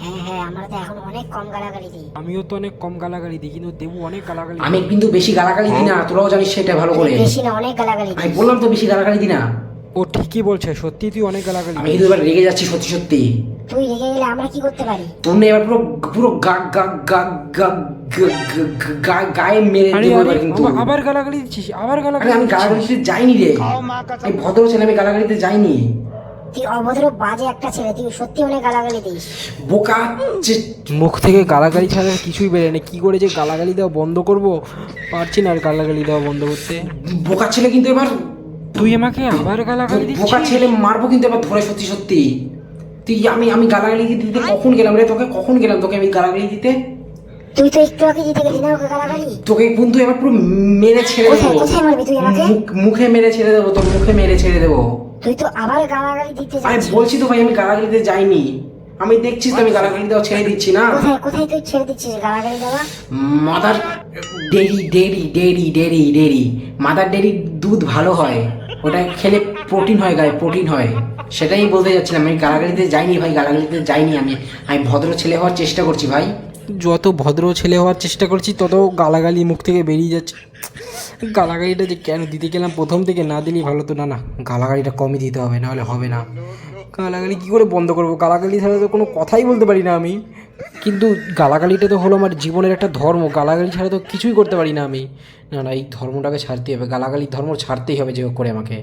হ্যাঁ হ্যাঁ, আমরা তো এখন অনেক কম গালাগালি দিই। আমিও তো অনেক কম গালাগালি দিই, কিন্তু দেবু অনেক গালাগালি আমি কিন্তু বেশি গালাগালি দিই না, তোরাও জানিস সেটা ভালো করে। বেশি না, অনেক গালাগালি আমি দিই। বললাম তো বেশি গালাগালি দিই না। ও ঠিকই বলছে, সত্যি তুই অনেক গালাগালি আমি দিস। কিন্তু এবার রেগে যাচ্ছি সত্যি সত্যি। তুই রেগে গেলে আমরা কি করতে পারি? তোর না এবার পুরো পুরো গায়ে মেরে আরে দেবো আরে এবার কিন্তু। আবার গালাগালি দিচ্ছিস, আবার আরে গালাগালি আমি দিচ্ছিস। গালাগালিতে যাইনি রে, আমি ভদ্র ছেলে, আমি গালাগালিতে যাইনি। তুই অভদ্র বাজে একটা ছেলে, তুই সত্যি অনেক গালাগালি দিস। বোকা মুখ থেকে গালাগালি ছাড়া আর কিছুই বেরোয় না। কি করে যে গালাগালি দেওয়া বন্ধ করব, পারছি না আর গালাগালি দেওয়া বন্ধ করতে। বোকা ছেলে কিন্তু এবার, তুই আমাকে আবার গালাগালি বোকা দিচ্ছিস। ছেলে মারবো কিন্তু এবার ধরে সত্যি সত্যি। তুই আমি গালাগালি দিতে কখন গেলাম রে তোকে, কখন গেলাম তোকে আমি গালাগালি দিতে? তুই তো একটু আগে দিতে গেলি না ওকে গালাগালি। তোকে কিন্তু এবার পুরো মেরে ছেড়ে কোথায় দেবো। কোথায় মারবি তুই আমাকে? মুখে মেরে ছেড়ে দেবো, তোর মুখে মেরে ছেড়ে দেবো। তুই তো আবার গালাগালি দিতে আরে যাচ্ছিস। বলছি তো ভাই আমি গালাগালিতে যাইনি, আমি দেখছিস তো আমি গালাগালি দেওয়া ছেড়ে দিচ্ছি না। কোথায় কোথায় তুই ছেড়ে দিচ্ছিস গালাগালি দেওয়া? মাদার ডেরি মাদার ডেরির দুধ ভালো হয়, ওটা খেলে প্রোটিন হয়, গায়ে প্রোটিন হয়। সেটাই বলতে যাচ্ছিলাম, আমি গালাগালিতে যাইনি ভাই, গালাগালিতে যাইনি। আমি ভদ্র ছেলে হওয়ার চেষ্টা করছি ভাই। যত ভদ্র ছেলে হওয়ার চেষ্টা করছি তত গালাগালি মুখ থেকে বেরিয়ে যাচ্ছে। গালাগালিটা যে কেন দিতে গেলাম, প্রথম থেকে না দিলেই ভালো তো। না না, গালাগালিটা কমই দিতে হবে, নাহলে হবে না। গালাগালি কী করে বন্ধ করবো? গালাগালি ছাড়া তো কোনো কথাই বলতে পারি না আমি। কিন্তু গালাগালিটা তো হলো আমার জীবনের একটা ধর্ম, গালাগালি ছাড়া তো কিছুই করতে পারি না আমি। না না, এই ধর্মটাকে ছাড়তেই হবে, গালাগালির ধর্ম ছাড়তেই হবে যে হোক করে আমাকে।